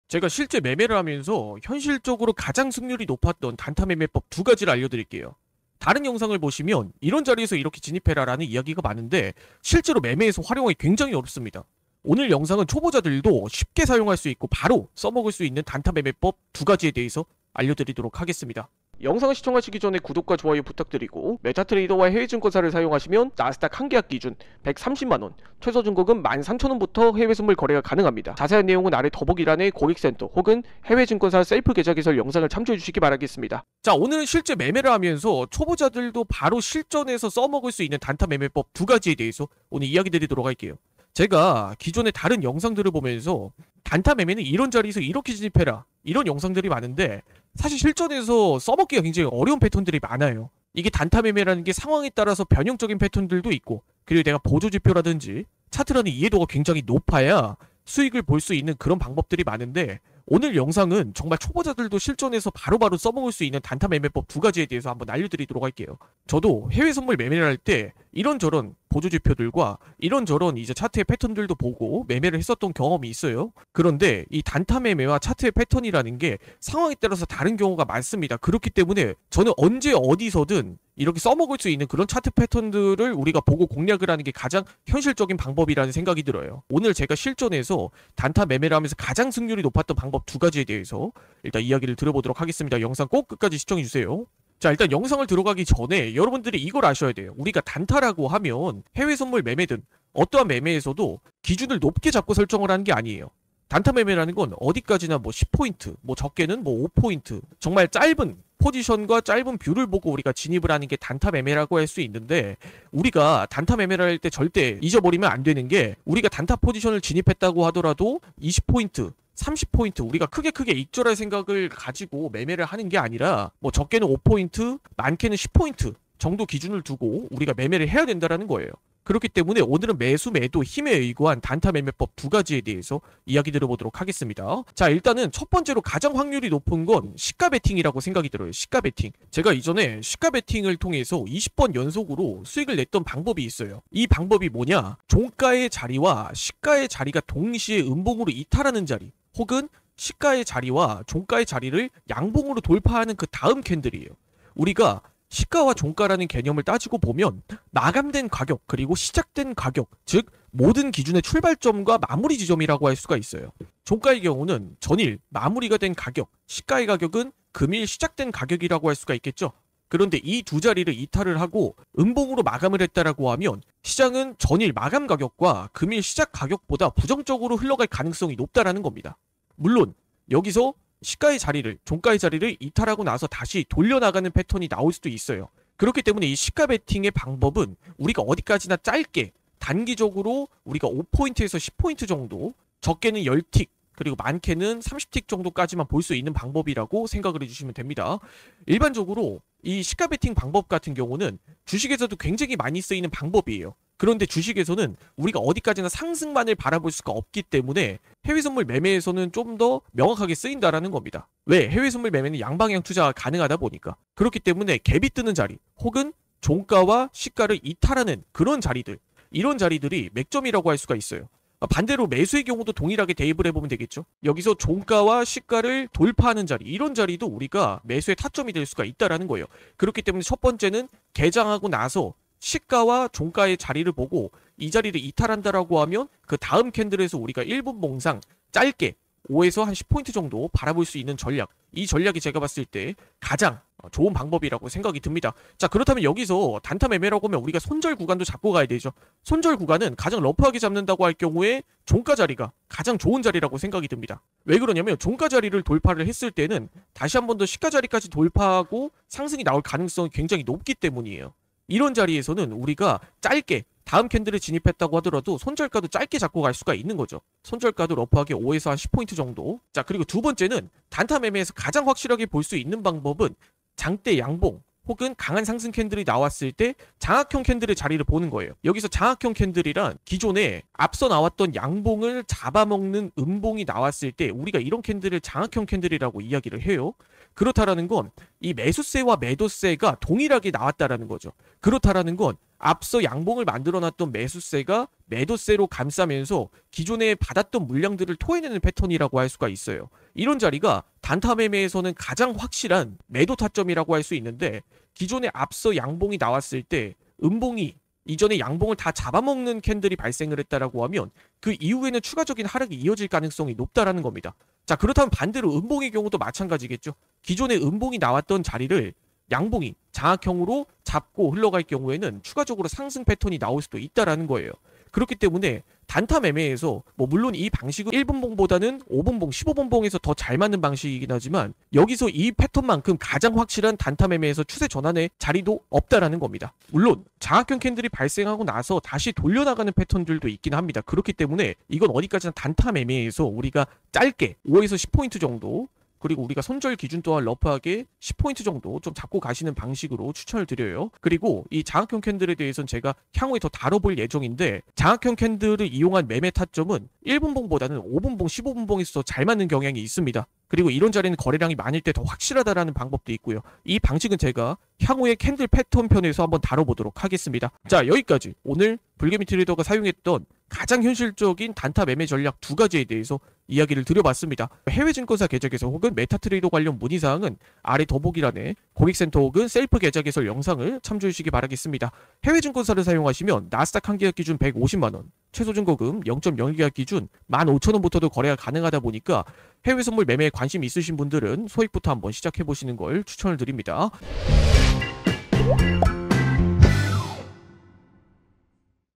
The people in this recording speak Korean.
제가 실제 매매를 하면서 현실적으로 가장 승률이 높았던 단타 매매법 두 가지를 알려드릴게요. 다른 영상을 보시면 이런 자리에서 이렇게 진입해라라는 이야기가 많은데 실제로 매매에서 활용하기 굉장히 어렵습니다. 오늘 영상은 초보자들도 쉽게 사용할 수 있고 바로 써먹을 수 있는 단타 매매법 두 가지에 대해서 알려드리도록 하겠습니다. 영상을 시청하시기 전에 구독과 좋아요 부탁드리고 메타트레이더와 해외증권사를 사용하시면 나스닥 한 계약 기준 130만원, 최소 증거금 13,000원부터 해외 선물 거래가 가능합니다. 자세한 내용은 아래 더보기란의 고객센터 혹은 해외증권사 셀프 계좌 개설 영상을 참조해 주시기 바라겠습니다. 자, 오늘은 실제 매매를 하면서 초보자들도 바로 실전에서 써먹을 수 있는 단타 매매법 두 가지에 대해서 오늘 이야기 드리도록 할게요. 제가 기존의 다른 영상들을 보면서 단타 매매는 이런 자리에서 이렇게 진입해라 이런 영상들이 많은데 사실 실전에서 써먹기가 굉장히 어려운 패턴들이 많아요. 이게 단타 매매라는 게 상황에 따라서 변형적인 패턴들도 있고, 그리고 내가 보조지표라든지 차트라는 이해도가 굉장히 높아야 수익을 볼 수 있는 그런 방법들이 많은데, 오늘 영상은 정말 초보자들도 실전에서 바로바로 써먹을 수 있는 단타 매매법 두 가지에 대해서 한번 알려드리도록 할게요. 저도 해외 선물 매매를 할 때 이런저런 보조지표들과 이런저런 이제 차트의 패턴들도 보고 매매를 했었던 경험이 있어요. 그런데 이 단타 매매와 차트의 패턴이라는 게 상황에 따라서 다른 경우가 많습니다. 그렇기 때문에 저는 언제 어디서든 이렇게 써먹을 수 있는 그런 차트 패턴들을 우리가 보고 공략을 하는 게 가장 현실적인 방법이라는 생각이 들어요. 오늘 제가 실전에서 단타 매매를 하면서 가장 승률이 높았던 방법 두 가지에 대해서 일단 이야기를 들어보도록 하겠습니다. 영상 꼭 끝까지 시청해주세요. 자, 일단 영상을 들어가기 전에 여러분들이 이걸 아셔야 돼요. 우리가 단타라고 하면 해외 선물 매매든 어떠한 매매에서도 기준을 높게 잡고 설정을 하는 게 아니에요. 단타 매매라는 건 어디까지나 뭐 10포인트, 뭐 적게는 뭐 5포인트, 정말 짧은 포지션과 짧은 뷰를 보고 우리가 진입을 하는 게 단타 매매라고 할 수 있는데, 우리가 단타 매매를 할 때 절대 잊어버리면 안 되는 게, 우리가 단타 포지션을 진입했다고 하더라도 20포인트 30포인트 우리가 크게 익절할 생각을 가지고 매매를 하는 게 아니라 뭐 적게는 5포인트 많게는 10포인트 정도 기준을 두고 우리가 매매를 해야 된다는 거예요. 그렇기 때문에 오늘은 매수 매도 힘에 의거한 단타 매매법 두 가지에 대해서 이야기 들어보도록 하겠습니다. 자, 일단은 첫 번째로 가장 확률이 높은 건 시가 베팅이라고 생각이 들어요. 시가 베팅. 제가 이전에 시가 베팅을 통해서 20번 연속으로 수익을 냈던 방법이 있어요. 이 방법이 뭐냐? 종가의 자리와 시가의 자리가 동시에 음봉으로 이탈하는 자리, 혹은 시가의 자리와 종가의 자리를 양봉으로 돌파하는 그 다음 캔들이에요. 우리가 시가와 종가라는 개념을 따지고 보면 마감된 가격 그리고 시작된 가격, 즉 모든 기준의 출발점과 마무리 지점이라고 할 수가 있어요. 종가의 경우는 전일 마무리가 된 가격, 시가의 가격은 금일 시작된 가격이라고 할 수가 있겠죠. 그런데 이 두 자리를 이탈을 하고 음봉으로 마감을 했다라고 하면 시장은 전일 마감 가격과 금일 시작 가격보다 부정적으로 흘러갈 가능성이 높다라는 겁니다. 물론 여기서 시가의 자리를, 종가의 자리를 이탈하고 나서 다시 돌려나가는 패턴이 나올 수도 있어요. 그렇기 때문에 이 시가 베팅의 방법은 우리가 어디까지나 짧게 단기적으로 우리가 5포인트에서 10포인트 정도, 적게는 10틱 그리고 많게는 30틱 정도까지만 볼 수 있는 방법이라고 생각을 해주시면 됩니다. 일반적으로 이 시가 베팅 방법 같은 경우는 주식에서도 굉장히 많이 쓰이는 방법이에요. 그런데 주식에서는 우리가 어디까지나 상승만을 바라볼 수가 없기 때문에 해외 선물 매매에서는 좀 더 명확하게 쓰인다라는 겁니다. 왜? 해외 선물 매매는 양방향 투자가 가능하다 보니까. 그렇기 때문에 갭이 뜨는 자리, 혹은 종가와 시가를 이탈하는 그런 자리들, 이런 자리들이 맥점이라고 할 수가 있어요. 반대로 매수의 경우도 동일하게 대입을 해보면 되겠죠. 여기서 종가와 시가를 돌파하는 자리, 이런 자리도 우리가 매수의 타점이 될 수가 있다라는 거예요. 그렇기 때문에 첫 번째는 개장하고 나서 시가와 종가의 자리를 보고 이 자리를 이탈한다라고 하면 그 다음 캔들에서 우리가 1분 봉상 짧게 5에서 한 10포인트 정도 바라볼 수 있는 전략, 이 전략이 제가 봤을 때 가장 좋은 방법이라고 생각이 듭니다. 자, 그렇다면 여기서 단타 매매라고 하면 우리가 손절 구간도 잡고 가야 되죠. 손절 구간은 가장 러프하게 잡는다고 할 경우에 종가 자리가 가장 좋은 자리라고 생각이 듭니다. 왜 그러냐면 종가 자리를 돌파를 했을 때는 다시 한 번 더 시가 자리까지 돌파하고 상승이 나올 가능성이 굉장히 높기 때문이에요. 이런 자리에서는 우리가 짧게 다음 캔들에 진입했다고 하더라도 손절가도 짧게 잡고 갈 수가 있는 거죠. 손절가도 러프하게 5에서 한 10포인트 정도. 자, 그리고 두 번째는 단타 매매에서 가장 확실하게 볼 수 있는 방법은 장대 양봉 혹은 강한 상승 캔들이 나왔을 때 장악형 캔들의 자리를 보는 거예요. 여기서 장악형 캔들이란 기존에 앞서 나왔던 양봉을 잡아먹는 음봉이 나왔을 때 우리가 이런 캔들을 장악형 캔들이라고 이야기를 해요. 그렇다라는 건 이 매수세와 매도세가 동일하게 나왔다라는 거죠. 그렇다라는 건 앞서 양봉을 만들어놨던 매수세가 매도세로 감싸면서 기존에 받았던 물량들을 토해내는 패턴이라고 할 수가 있어요. 이런 자리가 단타 매매에서는 가장 확실한 매도 타점이라고 할 수 있는데, 기존에 앞서 양봉이 나왔을 때 음봉이 이전에 양봉을 다 잡아먹는 캔들이 발생을 했다라고 하면 그 이후에는 추가적인 하락이 이어질 가능성이 높다라는 겁니다. 자, 그렇다면 반대로 음봉의 경우도 마찬가지겠죠. 기존에 음봉이 나왔던 자리를 양봉이 장악형으로 잡고 흘러갈 경우에는 추가적으로 상승 패턴이 나올 수도 있다라는 거예요. 그렇기 때문에 단타 매매에서 물론 이 방식은 1분봉보다는 5분봉, 15분봉에서 더 잘 맞는 방식이긴 하지만 여기서 이 패턴만큼 가장 확실한 단타 매매에서 추세 전환의 자리도 없다라는 겁니다. 물론 장악형 캔들이 발생하고 나서 다시 돌려나가는 패턴들도 있긴 합니다. 그렇기 때문에 이건 어디까지나 단타 매매에서 우리가 짧게 5에서 10포인트 정도, 그리고 우리가 손절 기준 또한 러프하게 10포인트 정도 좀 잡고 가시는 방식으로 추천을 드려요. 그리고 이 장악형 캔들에 대해서는 제가 향후에 더 다뤄볼 예정인데, 장악형 캔들을 이용한 매매 타점은 1분봉보다는 5분봉, 15분봉에서 더 잘 맞는 경향이 있습니다. 그리고 이런 자리는 거래량이 많을 때 더 확실하다라는 방법도 있고요. 이 방식은 제가 향후에 캔들 패턴 편에서 한번 다뤄보도록 하겠습니다. 자, 여기까지 오늘 불개미 트레이더가 사용했던 가장 현실적인 단타 매매 전략 2가지에 대해서 이야기를 드려봤습니다. 해외 증권사 계좌개설 혹은 메타트레이더 관련 문의사항은 아래 더보기란에 고객센터 혹은 셀프 계좌개설 영상을 참조해 주시기 바라겠습니다. 해외 증권사를 사용하시면 나스닥 한 계약 기준 150만원, 최소 증거금 0.01계약 기준 15,000원부터도 거래가 가능하다 보니까 해외 선물 매매에 관심 있으신 분들은 소액부터 한번 시작해보시는 걸 추천을 드립니다.